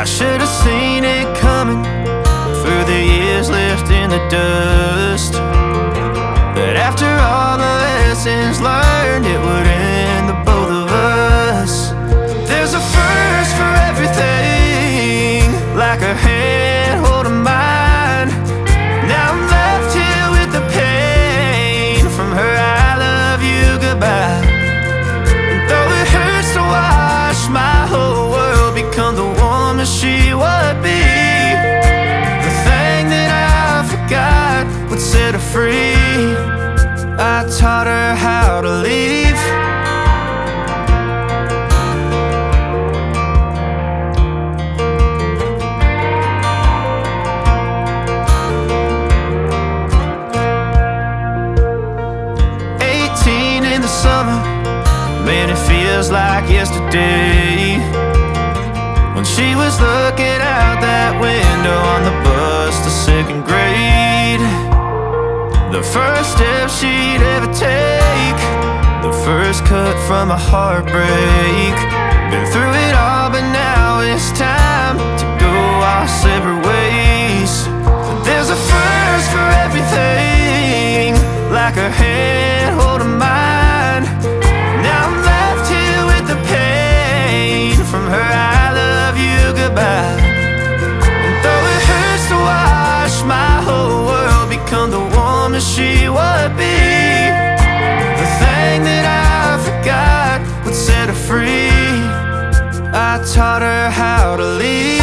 I should have seen it coming through the years left in the dust. But after all the lessons learned, it would end the both of us. There's a first for everything, like a hand holding mine. Now I'm left here with the pain from her I love you goodbye. And though it hurts to watch my whole world become the woman she would be, the thing that I forgot would set her free. I taught her how to leave. In the summer, man, it feels like yesterday, when she was looking out that window on the bus to second grade. The first step she'd ever take, the first cut from a heartbreak. Been through it all, but now it's time to go our separate ways. But there's a first for everything, like her hand holding mine. Now I'm left here with the pain from her I love you goodbye. And though it hurts to watch my whole world become the woman she would be, the thing that I forgot would set her free. I taught her how to leave.